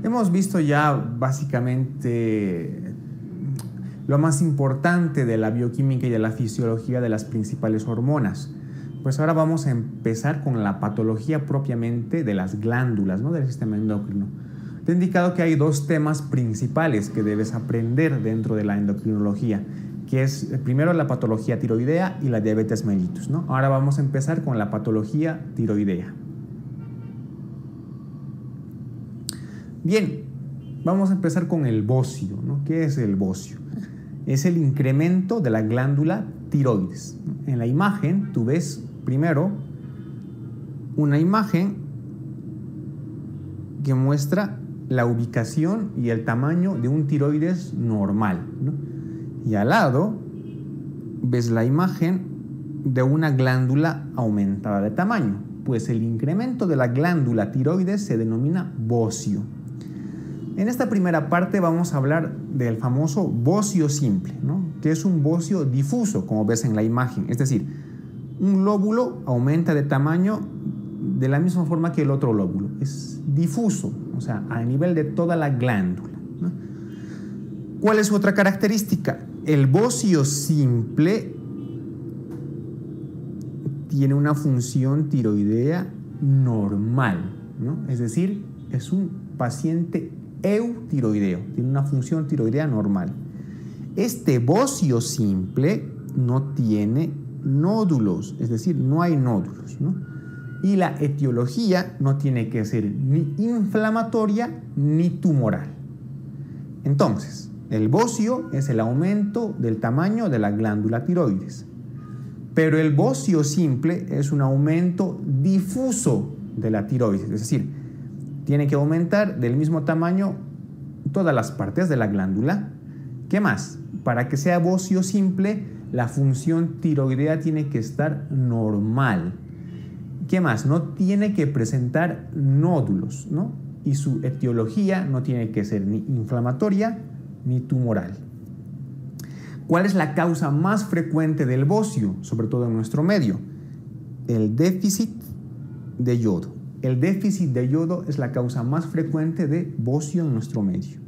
Hemos visto ya básicamente lo más importante de la bioquímica y de la fisiología de las principales hormonas. Pues ahora vamos a empezar con la patología propiamente de las glándulas, ¿no?, del sistema endocrino. Te he indicado que hay dos temas principales que debes aprender dentro de la endocrinología, que es primero la patología tiroidea y la diabetes mellitus, ¿no? Ahora vamos a empezar con la patología tiroidea. Bien, vamos a empezar con el bocio, ¿no? ¿Qué es el bocio? Es el incremento de la glándula tiroides. En la imagen tú ves primero una imagen que muestra la ubicación y el tamaño de un tiroides normal, ¿no? Y al lado ves la imagen de una glándula aumentada de tamaño. Pues el incremento de la glándula tiroides se denomina bocio. En esta primera parte vamos a hablar del famoso bocio simple, ¿no?, que es un bocio difuso, como ves en la imagen. Es decir, un lóbulo aumenta de tamaño de la misma forma que el otro lóbulo. Es difuso, o sea, a nivel de toda la glándula, ¿no? ¿Cuál es su otra característica? El bocio simple tiene una función tiroidea normal, ¿no? Es decir, es un paciente eutiroideo, tiene una función tiroidea normal. Este bocio simple no tiene nódulos, es decir, no hay nódulos, ¿no? Y la etiología no tiene que ser ni inflamatoria ni tumoral. Entonces, el bocio es el aumento del tamaño de la glándula tiroides, pero el bocio simple es un aumento difuso de la tiroides, es decir, tiene que aumentar del mismo tamaño todas las partes de la glándula. ¿Qué más? Para que sea bocio simple, la función tiroidea tiene que estar normal. ¿Qué más? No tiene que presentar nódulos, ¿no? Y su etiología no tiene que ser ni inflamatoria ni tumoral. ¿Cuál es la causa más frecuente del bocio, sobre todo en nuestro medio? El déficit de yodo. El déficit de yodo es la causa más frecuente de bocio en nuestro medio.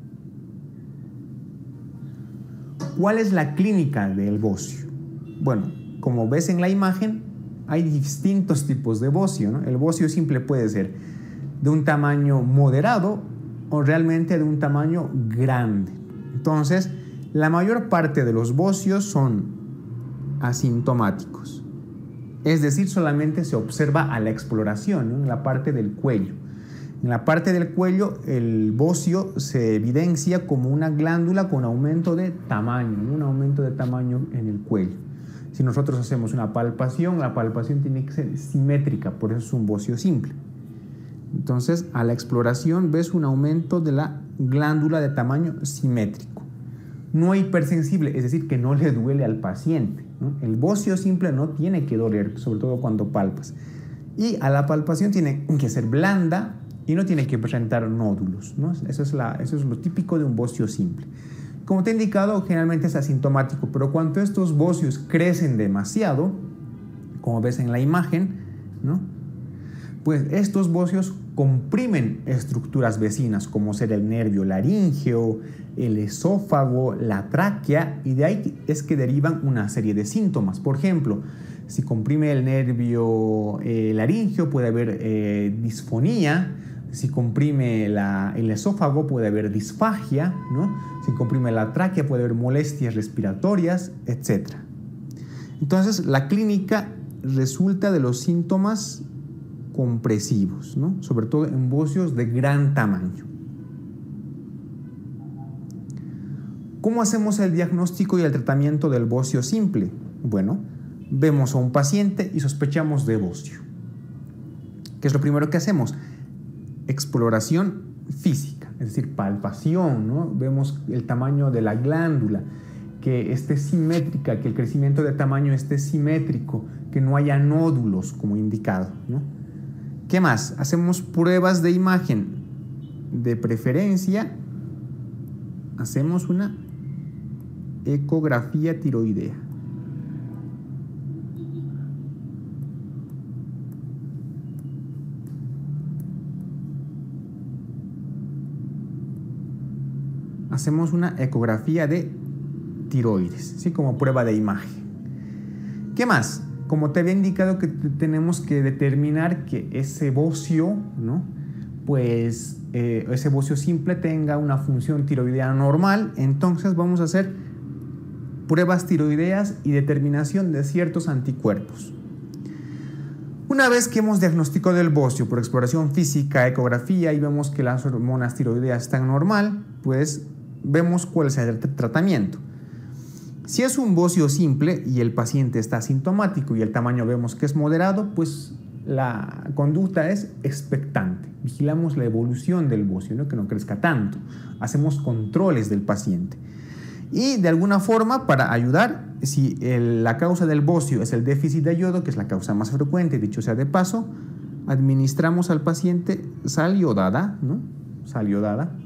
¿Cuál es la clínica del bocio? Bueno, como ves en la imagen, hay distintos tipos de bocio, ¿no? El bocio simple puede ser de un tamaño moderado o realmente de un tamaño grande. Entonces, la mayor parte de los bocios son asintomáticos. Es decir, solamente se observa a la exploración, ¿no?, en la parte del cuello. En la parte del cuello, el bocio se evidencia como una glándula con aumento de tamaño, ¿no?, un aumento de tamaño en el cuello. Si nosotros hacemos una palpación, la palpación tiene que ser simétrica, por eso es un bocio simple. Entonces, a la exploración ves un aumento de la glándula de tamaño simétrico. No hipersensible, es decir, que no le duele al paciente, ¿no? El bocio simple no tiene que doler, sobre todo cuando palpas. Y a la palpación tiene que ser blanda y no tiene que presentar nódulos, ¿no? Eso es lo típico de un bocio simple. Como te he indicado, generalmente es asintomático, pero cuando estos bocios crecen demasiado, como ves en la imagen, ¿no?, pues estos bocios comprimen estructuras vecinas, como ser el nervio laríngeo, el esófago, la tráquea, y de ahí es que derivan una serie de síntomas. Por ejemplo, si comprime el nervio laríngeo, puede haber disfonía. Si comprime el esófago, puede haber disfagia, ¿no? Si comprime la tráquea, puede haber molestias respiratorias, etc. Entonces, la clínica resulta de los síntomas compresivos, ¿no?, sobre todo en bocios de gran tamaño. ¿Cómo hacemos el diagnóstico y el tratamiento del bocio simple? Bueno, vemos a un paciente y sospechamos de bocio. ¿Qué es lo primero que hacemos? Exploración física, es decir, palpación, ¿no? Vemos el tamaño de la glándula, que esté simétrica, que el crecimiento de tamaño esté simétrico, que no haya nódulos como indicado, ¿no? ¿Qué más? Hacemos pruebas de imagen. De preferencia, hacemos una ecografía tiroidea. hacemos una ecografía de tiroides, ¿sí? Como prueba de imagen. ¿Qué más? Como te había indicado que tenemos que determinar que ese bocio, ¿no? Pues ese bocio simple tenga una función tiroidea normal, entonces vamos a hacer pruebas tiroideas y determinación de ciertos anticuerpos. Una vez que hemos diagnosticado el bocio por exploración física, ecografía y vemos que las hormonas tiroideas están normal, pues vemos cuál es el tratamiento. Si es un bocio simple y el paciente está asintomático y el tamaño vemos que es moderado, pues la conducta es expectante. Vigilamos la evolución del bocio, ¿no? Que no crezca tanto. Hacemos controles del paciente. Y de alguna forma, para ayudar, si la causa del bocio es el déficit de yodo, que es la causa más frecuente, dicho sea de paso, administramos al paciente sal yodada, ¿no? Sal yodada.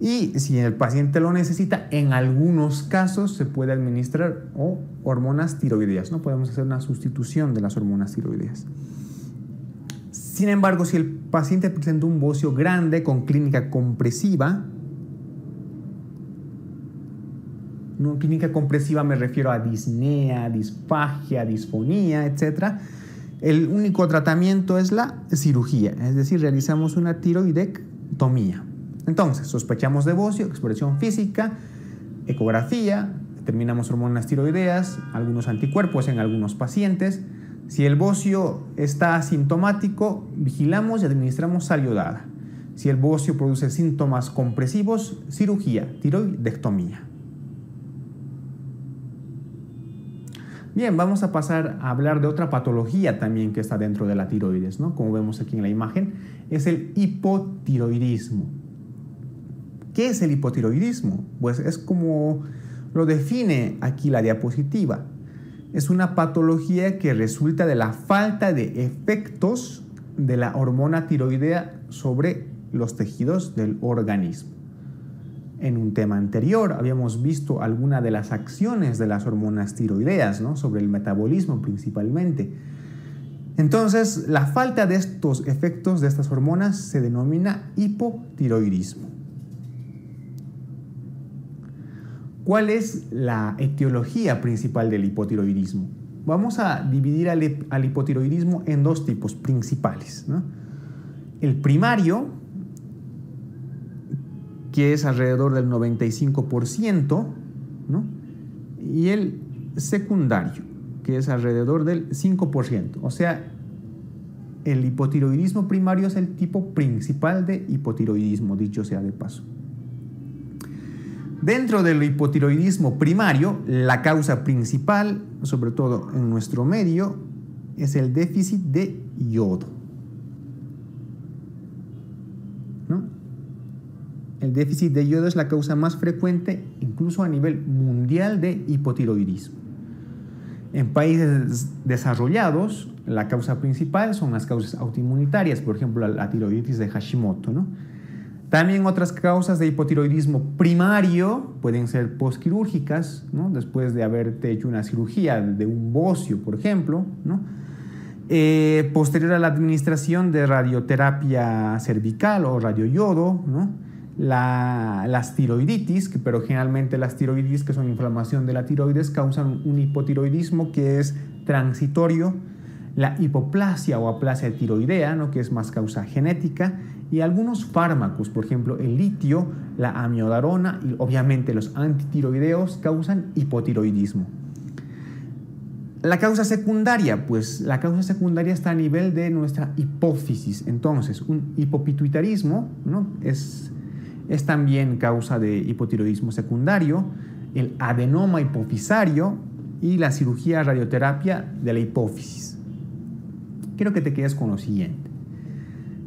Y si el paciente lo necesita, en algunos casos se puede administrar hormonas tiroideas, ¿no? Podemos hacer una sustitución de las hormonas tiroideas. Sin embargo, si el paciente presenta un bocio grande con clínica compresiva, no, clínica compresiva me refiero a disnea, disfagia, disfonía, etc. El único tratamiento es la cirugía, es decir, realizamos una tiroidectomía. Entonces, sospechamos de bocio, exploración física, ecografía, determinamos hormonas tiroideas, algunos anticuerpos en algunos pacientes. Si el bocio está asintomático, vigilamos y administramos sal yodada. Si el bocio produce síntomas compresivos, cirugía, tiroidectomía. Bien, vamos a pasar a hablar de otra patología también que está dentro de la tiroides, ¿no? Como vemos aquí en la imagen, es el hipotiroidismo. ¿Qué es el hipotiroidismo? Pues es como lo define aquí la diapositiva. Es una patología que resulta de la falta de efectos de la hormona tiroidea sobre los tejidos del organismo. En un tema anterior habíamos visto algunas de las acciones de las hormonas tiroideas, ¿no? Sobre el metabolismo principalmente. Entonces, la falta de estos efectos de estas hormonas se denomina hipotiroidismo. ¿Cuál es la etiología principal del hipotiroidismo? Vamos a dividir al hipotiroidismo en dos tipos principales, ¿no? El primario, que es alrededor del 95%, ¿no? Y el secundario, que es alrededor del 5%. O sea, el hipotiroidismo primario es el tipo principal de hipotiroidismo, dicho sea de paso. Dentro del hipotiroidismo primario, la causa principal, sobre todo en nuestro medio, es el déficit de yodo, ¿no? El déficit de yodo es la causa más frecuente, incluso a nivel mundial, de hipotiroidismo. En países desarrollados, la causa principal son las causas autoinmunitarias, por ejemplo, la tiroiditis de Hashimoto, ¿no? También otras causas de hipotiroidismo primario pueden ser postquirúrgicas, ¿no? Después de haberte hecho una cirugía de un bocio, por ejemplo, ¿no? Posterior a la administración de radioterapia cervical o radioyodo, ¿no? Las tiroiditis, pero generalmente las tiroiditis, que son inflamación de la tiroides, causan un hipotiroidismo que es transitorio. La hipoplasia o aplasia tiroidea, ¿no? Que es más causa genética, y algunos fármacos, por ejemplo el litio, la amiodarona y obviamente los antitiroideos causan hipotiroidismo. La causa secundaria, pues la causa secundaria está a nivel de nuestra hipófisis. Entonces, un hipopituitarismo, ¿no? es también causa de hipotiroidismo secundario, el adenoma hipofisario y la cirugía radioterapia de la hipófisis. Quiero que te quedes con lo siguiente.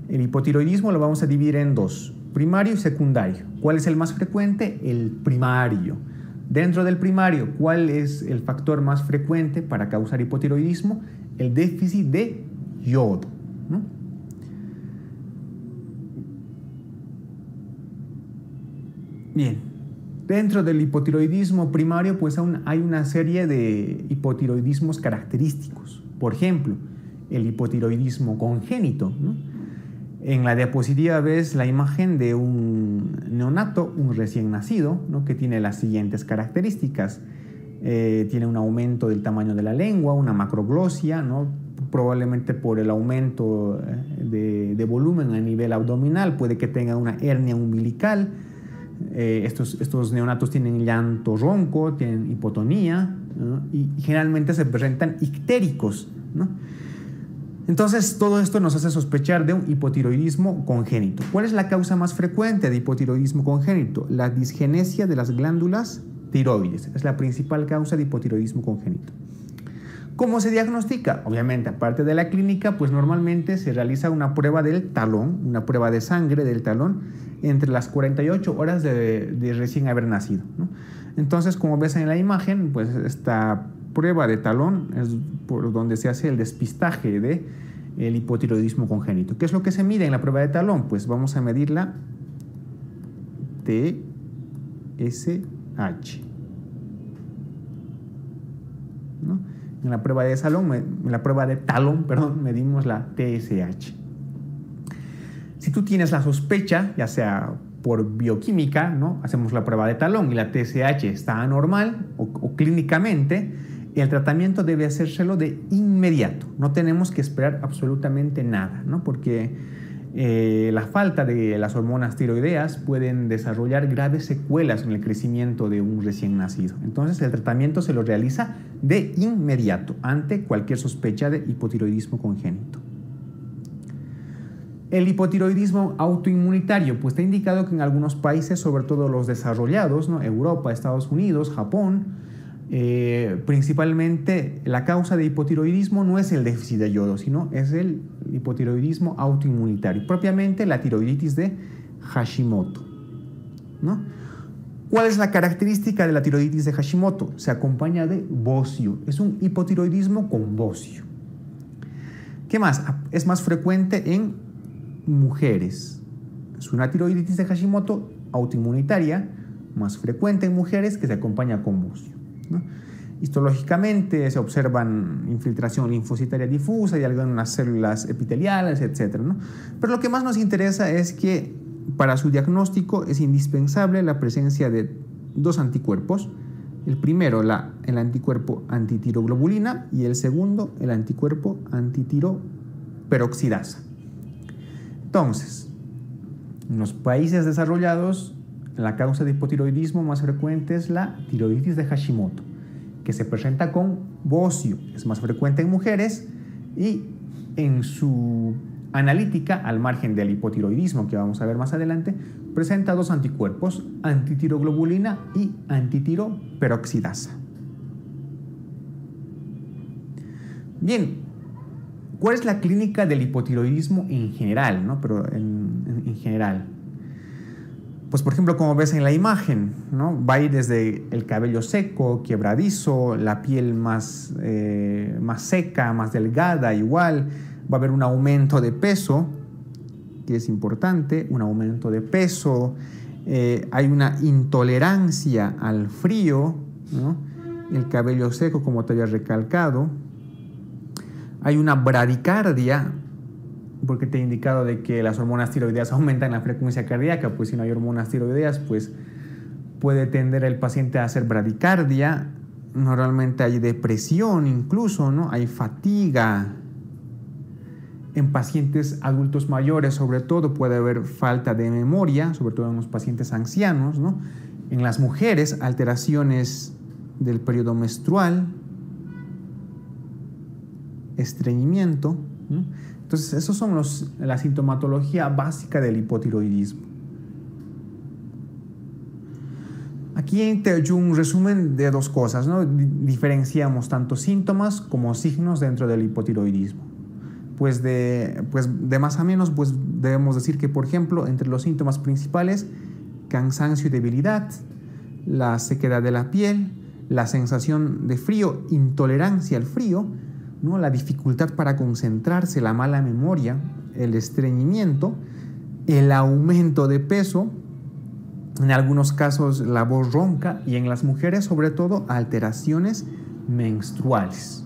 El hipotiroidismo lo vamos a dividir en dos, primario y secundario. ¿Cuál es el más frecuente? El primario. Dentro del primario, ¿cuál es el factor más frecuente para causar hipotiroidismo? El déficit de yodo, ¿no? Bien, dentro del hipotiroidismo primario, pues aún hay una serie de hipotiroidismos característicos. Por ejemplo, el hipotiroidismo congénito, ¿no? En la diapositiva ves la imagen de un neonato, un recién nacido, ¿no? Que tiene las siguientes características. Tiene un aumento del tamaño de la lengua, una macroglosia, ¿no? Probablemente por el aumento de volumen a nivel abdominal, puede que tenga una hernia umbilical. Estos neonatos tienen llanto ronco, tienen hipotonía, ¿no? Y generalmente se presentan ictéricos, ¿no? Entonces, todo esto nos hace sospechar de un hipotiroidismo congénito. ¿Cuál es la causa más frecuente de hipotiroidismo congénito? La disgenesia de las glándulas tiroides. Es la principal causa de hipotiroidismo congénito. ¿Cómo se diagnostica? Obviamente, aparte de la clínica, pues normalmente se realiza una prueba del talón, una prueba de sangre del talón, entre las 48 horas de recién haber nacido, ¿no? Entonces, como ves en la imagen, pues esta prueba de talón es por donde se hace el despistaje del hipotiroidismo congénito. ¿Qué es lo que se mide en la prueba de talón? Pues vamos a medir la TSH, ¿no? En la prueba de talón, medimos la TSH. Si tú tienes la sospecha, ya sea por bioquímica, ¿no? Hacemos la prueba de talón y la TSH está anormal o clínicamente, el tratamiento debe hacérselo de inmediato. No tenemos que esperar absolutamente nada, ¿no? Porque la falta de las hormonas tiroideas pueden desarrollar graves secuelas en el crecimiento de un recién nacido. Entonces, el tratamiento se lo realiza de inmediato ante cualquier sospecha de hipotiroidismo congénito. El hipotiroidismo autoinmunitario, pues está indicado que en algunos países, sobre todo los desarrollados, ¿no? Europa, Estados Unidos, Japón, principalmente la causa de hipotiroidismo no es el déficit de yodo, sino es el hipotiroidismo autoinmunitario, propiamente la tiroiditis de Hashimoto, ¿no? ¿Cuál es la característica de la tiroiditis de Hashimoto? Se acompaña de bocio, es un hipotiroidismo con bocio. ¿Qué más? Es más frecuente en mujeres. Es una tiroiditis de Hashimoto autoinmunitaria, más frecuente en mujeres, que se acompaña con bocio, ¿no? Histológicamente se observan infiltración linfocitaria difusa y algunas células epiteliales, etc., ¿no? Pero lo que más nos interesa es que para su diagnóstico es indispensable la presencia de dos anticuerpos. El primero, el anticuerpo antitiroglobulina, y el segundo, el anticuerpo antitiroperoxidasa. Entonces, en los países desarrollados, la causa de hipotiroidismo más frecuente es la tiroiditis de Hashimoto, que se presenta con bocio, es más frecuente en mujeres y en su analítica, al margen del hipotiroidismo que vamos a ver más adelante, presenta dos anticuerpos, antitiroglobulina y antitiroperoxidasa. Bien, ¿cuál es la clínica del hipotiroidismo en general, ¿no? Pero en general, pues por ejemplo, como ves en la imagen, ¿no? Va a ir desde el cabello seco, quebradizo, la piel más seca, más delgada, igual. Va a haber un aumento de peso, que es importante, un aumento de peso. Hay una intolerancia al frío, ¿no? El cabello seco, como te había recalcado. Hay una bradicardia, porque te he indicado de que las hormonas tiroideas aumentan la frecuencia cardíaca, pues si no hay hormonas tiroideas, pues puede tender el paciente a hacer bradicardia. Normalmente hay depresión incluso, ¿no? Hay fatiga. En pacientes adultos mayores, sobre todo, puede haber falta de memoria, sobre todo en los pacientes ancianos, ¿no? En las mujeres, alteraciones del periodo menstrual, estreñimiento, ¿no? Entonces, esos son la sintomatología básica del hipotiroidismo. Aquí te he hecho un resumen de dos cosas, ¿no? Diferenciamos tanto síntomas como signos dentro del hipotiroidismo. Pues de más a menos, pues debemos decir que, por ejemplo, entre los síntomas principales, cansancio y debilidad, la sequedad de la piel, la sensación de frío, intolerancia al frío, ¿no? La dificultad para concentrarse, la mala memoria, el estreñimiento, el aumento de peso, en algunos casos la voz ronca y en las mujeres sobre todo alteraciones menstruales.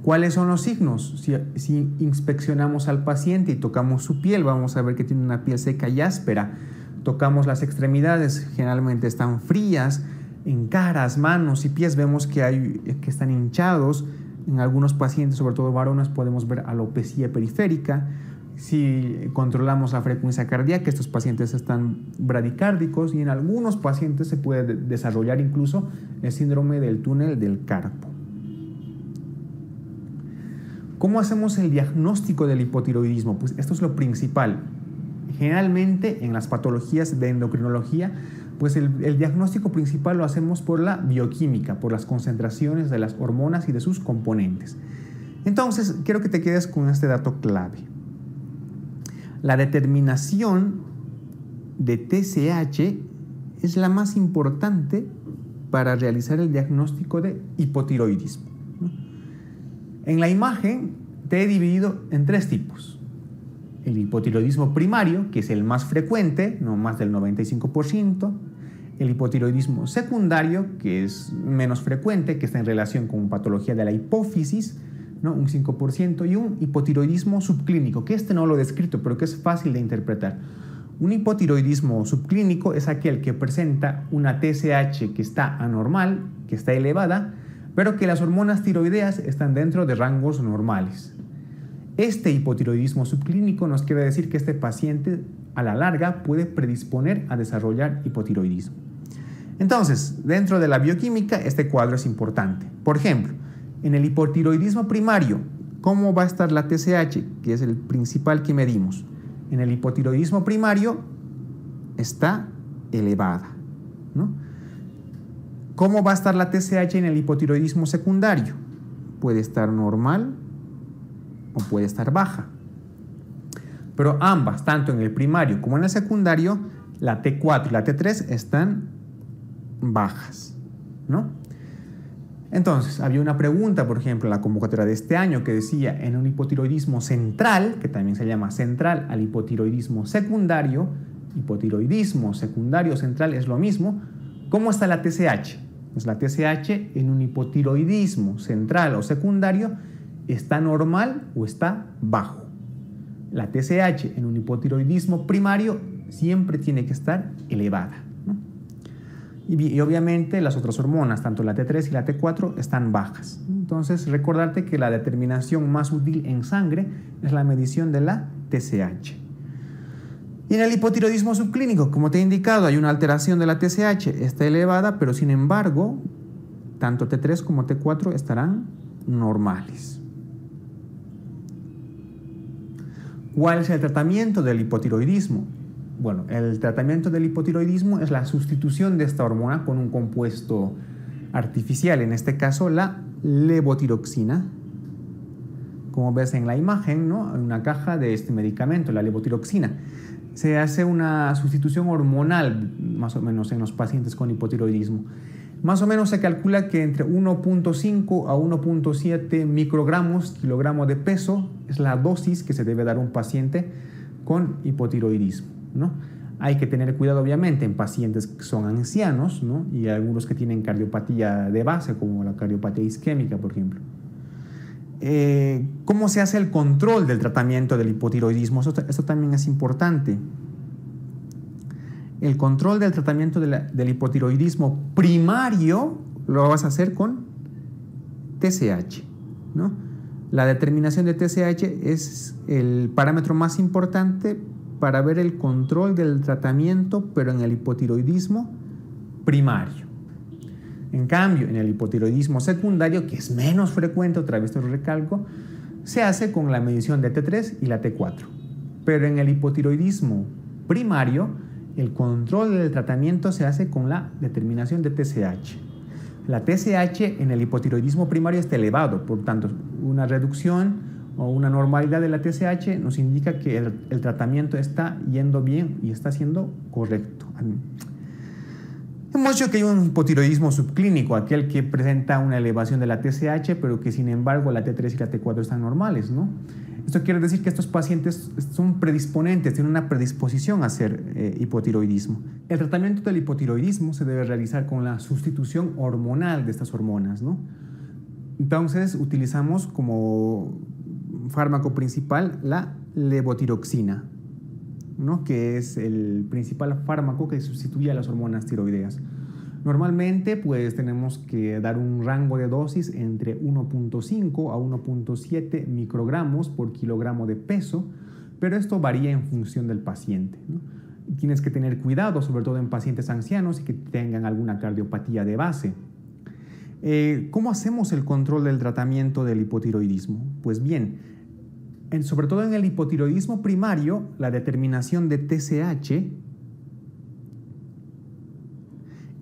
¿Cuáles son los signos? Si inspeccionamos al paciente y tocamos su piel, vamos a ver que tiene una piel seca y áspera. Tocamos las extremidades, generalmente están frías. En caras, manos y pies vemos que están hinchados. En algunos pacientes, sobre todo varones, podemos ver alopecia periférica. Si controlamos la frecuencia cardíaca, estos pacientes están bradicárdicos, y en algunos pacientes se puede desarrollar incluso el síndrome del túnel del carpo. ¿Cómo hacemos el diagnóstico del hipotiroidismo? Pues esto es lo principal. Generalmente en las patologías de endocrinología, pues el diagnóstico principal lo hacemos por la bioquímica, por las concentraciones de las hormonas y de sus componentes. Entonces, quiero que te quedes con este dato clave. La determinación de TSH es la más importante para realizar el diagnóstico de hipotiroidismo, ¿no? En la imagen te he dividido en 3 tipos. El hipotiroidismo primario, que es el más frecuente, no más del 95%. El hipotiroidismo secundario, que es menos frecuente, que está en relación con patología de la hipófisis, ¿no? Un 5%. Y un hipotiroidismo subclínico, que no lo he descrito, pero que es fácil de interpretar. Un hipotiroidismo subclínico es aquel que presenta una TSH que está anormal, que está elevada, pero que las hormonas tiroideas están dentro de rangos normales. Este hipotiroidismo subclínico nos quiere decir que este paciente a la larga puede predisponer a desarrollar hipotiroidismo. Entonces, dentro de la bioquímica, este cuadro es importante. Por ejemplo, en el hipotiroidismo primario, ¿cómo va a estar la TSH, que es el principal que medimos? En el hipotiroidismo primario está elevada, ¿no? ¿Cómo va a estar la TSH en el hipotiroidismo secundario? Puede estar normal o puede estar baja. Pero ambas, tanto en el primario como en el secundario, la T4 y la T3 están bajas, ¿no? Entonces, había una pregunta, por ejemplo, en la convocatoria de este año que decía, en un hipotiroidismo central, que también se llama central al hipotiroidismo secundario central es lo mismo, ¿cómo está la TSH? Pues la TSH en un hipotiroidismo central o secundario está normal o está bajo. La TSH en un hipotiroidismo primario siempre tiene que estar elevada, ¿no? Y obviamente las otras hormonas, tanto la T3 y la T4, están bajas. Entonces, recordarte que la determinación más útil en sangre es la medición de la TSH. Y en el hipotiroidismo subclínico, como te he indicado, hay una alteración de la TSH, está elevada, pero sin embargo, tanto T3 como T4 estarán normales. ¿Cuál es el tratamiento del hipotiroidismo? Bueno, el tratamiento del hipotiroidismo es la sustitución de esta hormona con un compuesto artificial, en este caso la levotiroxina. Como ves en la imagen, ¿no? Hay una caja de este medicamento, la levotiroxina. Se hace una sustitución hormonal, más o menos, en los pacientes con hipotiroidismo. Más o menos se calcula que entre 1.5 a 1.7 microgramos kilogramo de peso es la dosis que se debe dar a un paciente con hipotiroidismo, ¿no? Hay que tener cuidado, obviamente, en pacientes que son ancianos, ¿no? Y algunos que tienen cardiopatía de base, como la cardiopatía isquémica, por ejemplo. ¿Cómo se hace el control del tratamiento del hipotiroidismo? Esto también es importante. El control del tratamiento del hipotiroidismo primario lo vas a hacer con TSH, ¿no? La determinación de TSH es el parámetro más importante para ver el control del tratamiento, pero en el hipotiroidismo primario. En cambio, en el hipotiroidismo secundario, que es menos frecuente, otra vez te lo recalco, se hace con la medición de T3 y la T4. Pero en el hipotiroidismo primario, el control del tratamiento se hace con la determinación de TSH. La TSH en el hipotiroidismo primario está elevado, por tanto, una reducción o una normalidad de la TSH nos indica que el tratamiento está yendo bien y está siendo correcto. Hemos dicho que hay un hipotiroidismo subclínico, aquel que presenta una elevación de la TSH, pero que sin embargo la T3 y la T4 están normales, ¿no? Esto quiere decir que estos pacientes son predisponentes, tienen una predisposición a hacer hipotiroidismo. El tratamiento del hipotiroidismo se debe realizar con la sustitución hormonal de estas hormonas, ¿no? Entonces utilizamos como fármaco principal la levotiroxina, ¿no? Que es el principal fármaco que sustituye a las hormonas tiroideas. Normalmente pues tenemos que dar un rango de dosis entre 1.5 a 1.7 microgramos por kilogramo de peso, pero esto varía en función del paciente, ¿no? Tienes que tener cuidado, sobre todo en pacientes ancianos y que tengan alguna cardiopatía de base. ¿Cómo hacemos el control del tratamiento del hipotiroidismo? Pues bien, sobre todo en el hipotiroidismo primario, la determinación de TSH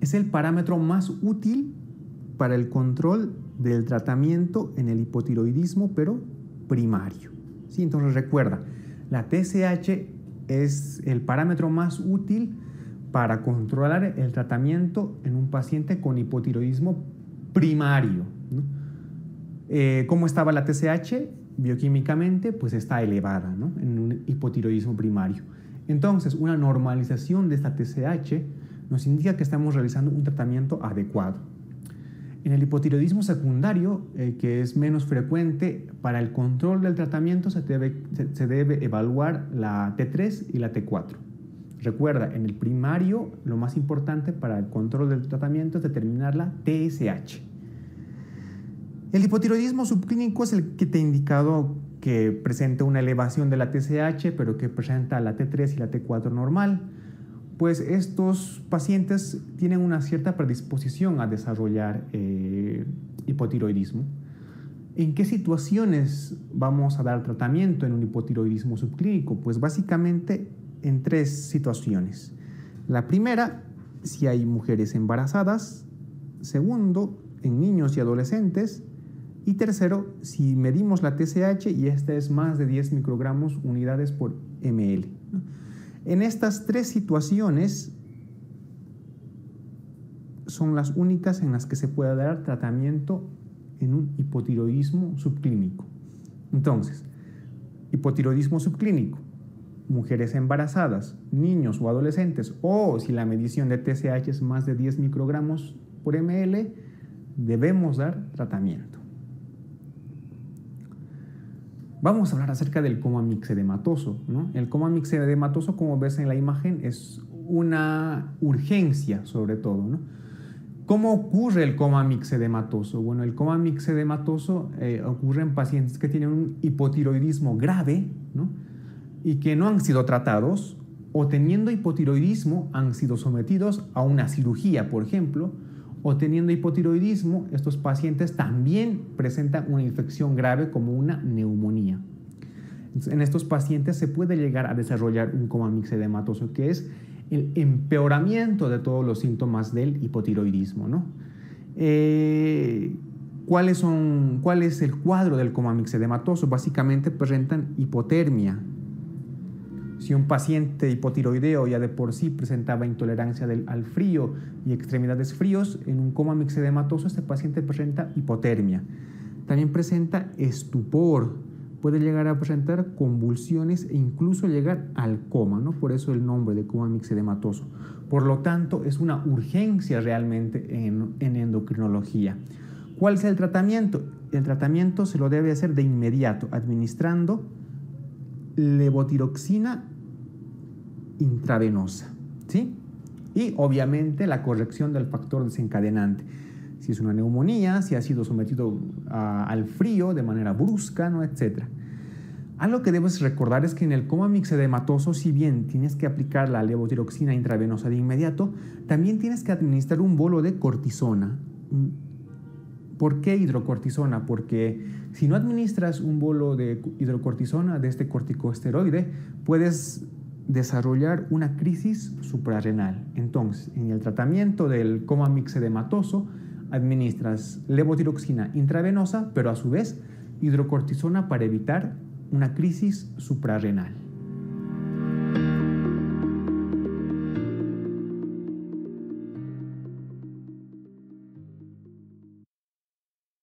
es el parámetro más útil para el control del tratamiento en el hipotiroidismo, pero primario. ¿Sí? Entonces recuerda, la TSH es el parámetro más útil para controlar el tratamiento en un paciente con hipotiroidismo primario, ¿no? ¿Cómo estaba la TSH? Bioquímicamente, pues está elevada, ¿no? En un hipotiroidismo primario. Entonces, una normalización de esta TSH nos indica que estamos realizando un tratamiento adecuado. En el hipotiroidismo secundario, que es menos frecuente, para el control del tratamiento se debe evaluar la T3 y la T4. Recuerda, en el primario lo más importante para el control del tratamiento es determinar la TSH. El hipotiroidismo subclínico es el que te he indicado que presenta una elevación de la TSH, pero que presenta la T3 y la T4 normal. Pues estos pacientes tienen una cierta predisposición a desarrollar hipotiroidismo. ¿En qué situaciones vamos a dar tratamiento en un hipotiroidismo subclínico? Pues básicamente en 3 situaciones. La primera, si hay mujeres embarazadas. Segundo, en niños y adolescentes. Y tercero, si medimos la TSH y esta es más de 10 microgramos unidades por ml, ¿no? En estas 3 situaciones son las únicas en las que se puede dar tratamiento en un hipotiroidismo subclínico. Entonces, hipotiroidismo subclínico, mujeres embarazadas, niños o adolescentes, o si la medición de TSH es más de 10 microgramos por ml, debemos dar tratamiento. Vamos a hablar acerca del coma mixedematoso, ¿no? El coma mixedematoso, como ves en la imagen, es una urgencia sobre todo, ¿no? ¿Cómo ocurre el coma mixedematoso? Bueno, el coma mixedematoso ocurre en pacientes que tienen un hipotiroidismo grave, ¿no? Y que no han sido tratados, o teniendo hipotiroidismo han sido sometidos a una cirugía, por ejemplo, o teniendo hipotiroidismo, estos pacientes también presentan una infección grave como una neumonía. Entonces, en estos pacientes se puede llegar a desarrollar un coma mixedematoso, que es el empeoramiento de todos los síntomas del hipotiroidismo, ¿no? ¿Cuál es el cuadro del coma mixedematoso? Básicamente presentan hipotermia. Si un paciente hipotiroideo ya de por sí presentaba intolerancia al frío y extremidades fríos, en un coma mixedematoso este paciente presenta hipotermia. También presenta estupor, puede llegar a presentar convulsiones e incluso llegar al coma, ¿no? Por eso el nombre de coma mixedematoso. Por lo tanto, es una urgencia realmente en endocrinología. ¿Cuál es el tratamiento? El tratamiento se lo debe hacer de inmediato, administrando levotiroxina intravenosa, ¿sí? Y obviamente la corrección del factor desencadenante. Si es una neumonía, si ha sido sometido al frío de manera brusca, ¿no? Etc. Algo que debes recordar es que en el coma mixedematoso, si bien tienes que aplicar la levotiroxina intravenosa de inmediato, también tienes que administrar un bolo de cortisona. ¿Por qué hidrocortisona? Porque si no administras un bolo de hidrocortisona, de este corticosteroide, puedes desarrollar una crisis suprarrenal. Entonces, en el tratamiento del coma mixedematoso, administras levotiroxina intravenosa, pero a su vez hidrocortisona para evitar una crisis suprarrenal.